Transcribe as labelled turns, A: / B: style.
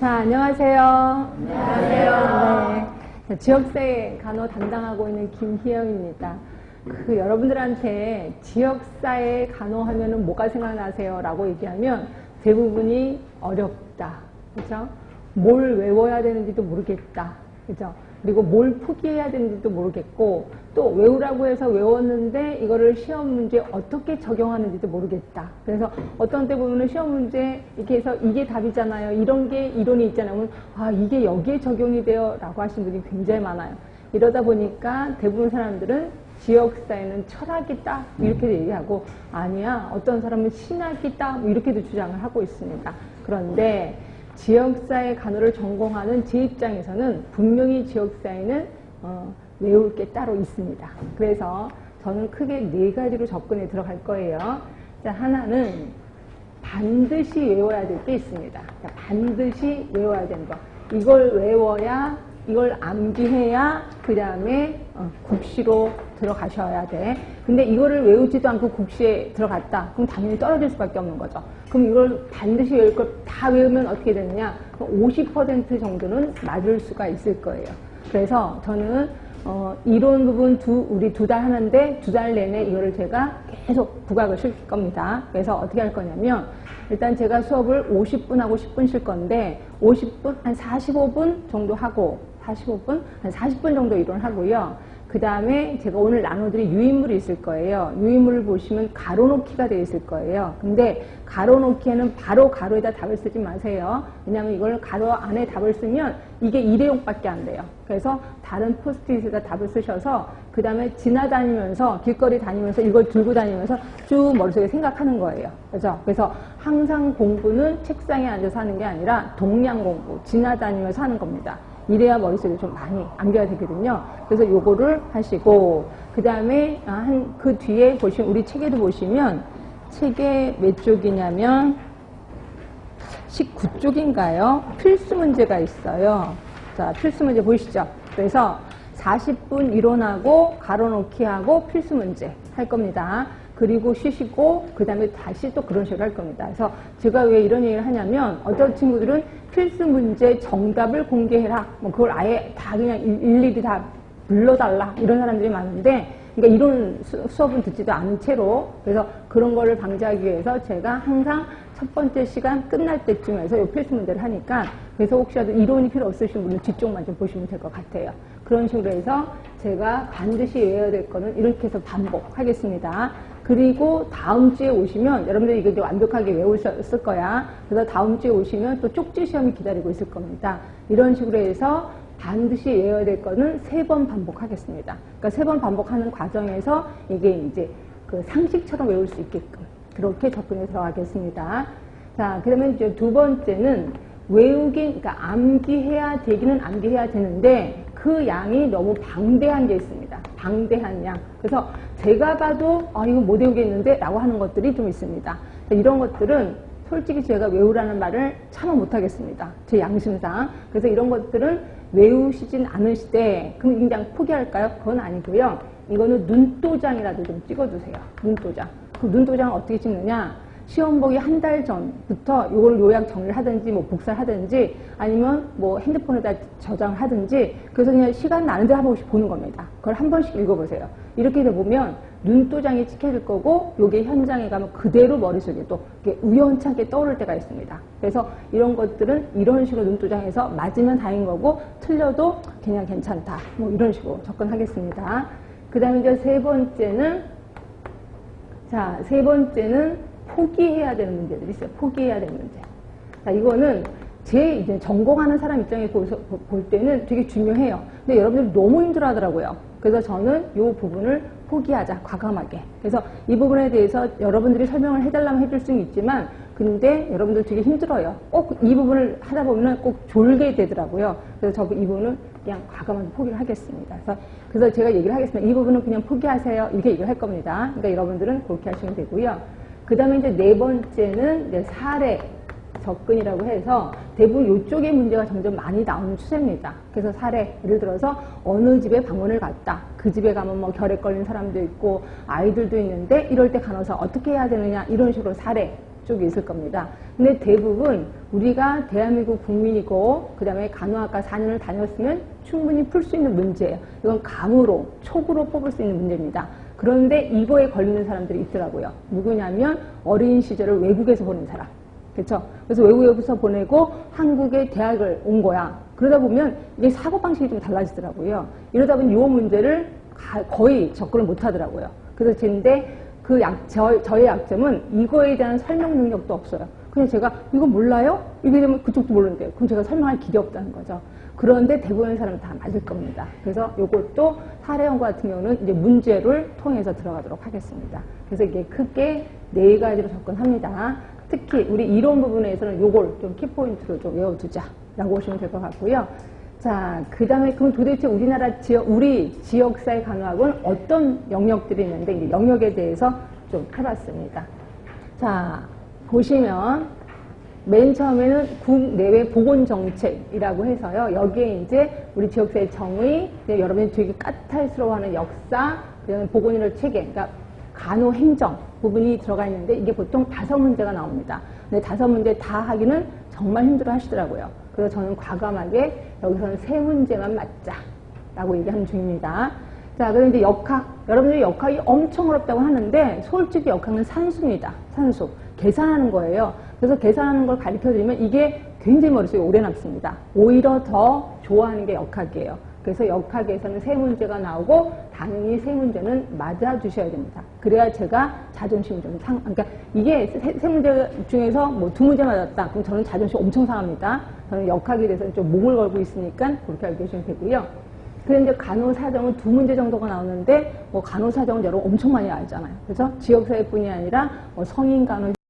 A: 자, 안녕하세요.
B: 안녕하세요.
A: 네, 지역사회 간호 담당하고 있는 김희영입니다. 여러분들한테 지역사회 간호하면은 뭐가 생각나세요? 라고 얘기하면 대부분이 어렵다. 그죠? 뭘 외워야 되는지도 모르겠다. 그죠? 그리고 뭘 포기해야 되는지도 모르겠고, 또 외우라고 해서 외웠는데 이거를 시험 문제에 어떻게 적용하는지도 모르겠다. 그래서 어떤 때 보면은 시험 문제 이렇게 해서 이게 답이잖아요. 이런 게 이론이 있잖아요. 그러면 아, 이게 여기에 적용이 돼요. 라고 하시는 분이 굉장히 많아요. 이러다 보니까 대부분 사람들은 지역사회는 철학이다. 이렇게 얘기하고, 아니야. 어떤 사람은 신학이다. 이렇게도 주장을 하고 있습니다. 그런데 지역사회 간호를 전공하는 제 입장에서는 분명히 지역사회는 외울 게 따로 있습니다. 그래서 저는 크게 4가지로 접근에 들어갈 거예요. 자, 하나는 반드시 외워야 될 게 있습니다. 자, 반드시 외워야 되는 거. 이걸 외워야, 이걸 암기해야 그 다음에 국시로 들어가셔야 돼. 근데 이거를 외우지도 않고 국시에 들어갔다. 그럼 당연히 떨어질 수밖에 없는 거죠. 그럼 이걸 반드시 외울 걸 다 외우면 어떻게 되느냐? 50% 정도는 맞을 수가 있을 거예요. 그래서 저는 이론 부분 우리 2달 하는데 2달 내내 이거를 제가 계속 부각을 시킬 겁니다. 그래서 어떻게 할 거냐면, 일단 제가 수업을 50분 하고 10분 쉴 건데 50분, 한 45분 정도 하고 45분, 한 40분 정도 이론을 하고요. 그 다음에 제가 오늘 나눠드릴 유인물이 있을 거예요. 유인물을 보시면 가로놓기가 되어 있을 거예요. 근데 가로놓기에는 바로 가로에다 답을 쓰지 마세요. 왜냐하면 이걸 가로 안에 답을 쓰면 이게 일회용밖에 안 돼요. 그래서 다른 포스트잇에다 답을 쓰셔서 그 다음에 지나다니면서 길거리 다니면서 이걸 들고 다니면서 쭉 머릿속에 생각하는 거예요. 그래서 항상 공부는 책상에 앉아서 하는 게 아니라 동량 공부, 지나다니면서 하는 겁니다. 이래야 머릿속에 좀 많이 암기가 되거든요. 그래서 요거를 하시고, 그 다음에 그 뒤에 보시면, 우리 책에도 보시면, 책에 몇 쪽이냐면 19쪽인가요? 필수 문제가 있어요. 자, 필수 문제 보이시죠? 그래서 40분 이론하고 가로놓기 하고 필수 문제 할 겁니다. 그리고 쉬시고 그 다음에 다시 또 그런 식으로 할 겁니다. 그래서 제가 왜 이런 얘기를 하냐면, 어떤 친구들은 필수 문제 정답을 공개해라, 뭐 그걸 아예 다 그냥 일일이 다 불러달라, 이런 사람들이 많은데, 그러니까 이런 수업은 듣지도 않은 채로, 그래서 그런 거를 방지하기 위해서 제가 항상 첫 번째 시간 끝날 때쯤에서 이 필수 문제를 하니까, 그래서 혹시라도 이론이 필요 없으신 분은 뒤쪽만 좀 보시면 될 것 같아요. 그런 식으로 해서 제가 반드시 외워야 될 거는 이렇게 해서 반복하겠습니다. 그리고 다음 주에 오시면, 여러분들이 이거 이제 완벽하게 외우셨을 거야. 그래서 다음 주에 오시면 또 쪽지 시험이 기다리고 있을 겁니다. 이런 식으로 해서 반드시 외워야 될 거는 3번 반복하겠습니다. 그러니까 3번 반복하는 과정에서 이게 이제 그 상식처럼 외울 수 있게끔 그렇게 접근해 들어가겠습니다. 자, 그러면 이제 2번째는 그러니까 암기해야 되기는 암기해야 되는데 그 양이 너무 방대한 게 있습니다. 방대한 양. 그래서 제가 봐도 이거 못 외우겠는데 라고 하는 것들이 좀 있습니다. 이런 것들은 솔직히 제가 외우라는 말을 참아 못하겠습니다. 제 양심상. 그래서 이런 것들은 외우시진 않으시되 그럼 그냥 포기할까요? 그건 아니고요. 이거는 눈도장이라도 좀 찍어두세요. 눈도장. 그 눈도장을 어떻게 찍느냐? 시험 보기 한 달 전부터 이걸 요약 정리를 하든지 뭐 복사를 하든지 아니면 뭐 핸드폰에다 저장을 하든지, 그래서 그냥 시간 나는 데 한 번씩 보는 겁니다. 그걸 한 번씩 읽어보세요. 이렇게 해서 보면 눈도장이 찍혀질 거고, 요게 현장에 가면 그대로 머릿속에 또 우연찮게 떠오를 때가 있습니다. 그래서 이런 것들은 이런 식으로 눈도장에서 맞으면 다행인 거고, 틀려도 그냥 괜찮다, 뭐 이런 식으로 접근하겠습니다. 그 다음에 이제 세 번째는 포기해야 되는 문제들이 있어요. 포기해야 되는 문제. 자, 이거는 제 이제 전공하는 사람 입장에서 볼 때는 되게 중요해요. 근데 여러분들이 너무 힘들어 하더라고요. 그래서 저는 이 부분을 포기하자, 과감하게. 그래서 이 부분에 대해서 여러분들이 설명을 해달라면 해줄 수는 있지만, 근데 여러분들 되게 힘들어요. 꼭 이 부분을 하다 보면 꼭 졸게 되더라고요. 그래서 이 부분은 그냥 과감하게 포기를 하겠습니다. 그래서 제가 얘기를 하겠습니다. 이 부분은 그냥 포기하세요. 이렇게 얘기를 할 겁니다. 그러니까 여러분들은 그렇게 하시면 되고요. 그 다음에 이제 4번째는 이제 사례 접근이라고 해서 대부분 이쪽의 문제가 점점 많이 나오는 추세입니다. 그래서 사례, 예를 들어서 어느 집에 방문을 갔다. 그 집에 가면 뭐 결핵 걸린 사람도 있고 아이들도 있는데 이럴 때 간호사 어떻게 해야 되느냐, 이런 식으로 사례 쪽이 있을 겁니다. 근데 대부분 우리가 대한민국 국민이고 그 다음에 간호학과 4년을 다녔으면 충분히 풀 수 있는 문제예요. 이건 감으로, 촉으로 뽑을 수 있는 문제입니다. 그런데 이거에 걸리는 사람들이 있더라고요. 누구냐면 어린 시절을 외국에서 보낸 사람. 그렇죠? 그래서 외국에서 보내고 한국에 대학을 온 거야. 그러다 보면 이게 사고방식이 좀 달라지더라고요. 이러다 보면 이 문제를 거의 접근을 못 하더라고요. 그래서 근데 저의 약점은 이거에 대한 설명 능력도 없어요. 그냥 제가 이거 몰라요? 이게 되면 그쪽도 모르는데요. 그럼 제가 설명할 길이 없다는 거죠. 그런데 대부분의 사람은 다 맞을 겁니다. 그래서 이것도 사례 연구 같은 경우는 이제 문제를 통해서 들어가도록 하겠습니다. 그래서 이게 크게 4가지로 접근합니다. 특히 우리 이론 부분에서는 요걸 좀 키포인트로 좀 외워두자라고 보시면 될 것 같고요. 자, 그 다음에 그럼 도대체 우리 지역사회 간호학은 어떤 영역들이 있는데 이 영역에 대해서 좀 해봤습니다. 자, 보시면 맨 처음에는 국내외 보건정책이라고 해서요. 여기에 이제 우리 지역사회 정의, 여러분이 되게 까탈스러워하는 역사, 그다음에 보건의료 체계, 그러니까 간호행정 부분이 들어가 있는데 이게 보통 5문제가 나옵니다. 근데 5문제 다 하기는 정말 힘들어 하시더라고요. 그래서 저는 과감하게 여기서는 3문제만 맞자라고 얘기하는 중입니다. 자, 그럼 이제 역학. 여러분들이 역학이 엄청 어렵다고 하는데 솔직히 역학은 산수입니다. 산수. 계산하는 거예요. 그래서 계산하는 걸 가르쳐 드리면 이게 굉장히 머릿속에 오래 남습니다. 오히려 더 좋아하는 게 역학이에요. 그래서 역학에서는 3문제가 나오고 당연히 3문제는 맞아주셔야 됩니다. 그래야 제가 자존심이 좀 그러니까 이게 3문제 중에서 뭐 2문제 맞았다. 그럼 저는 자존심 엄청 상합니다. 저는 역학에 대해서는 좀 목을 걸고 있으니까 그렇게 알고 계시면 되고요. 그런데 이제 간호사정은 2문제 정도가 나오는데 뭐 간호사정은 여러분 엄청 많이 알잖아요. 그래서 지역사회뿐이 아니라 뭐 성인 간호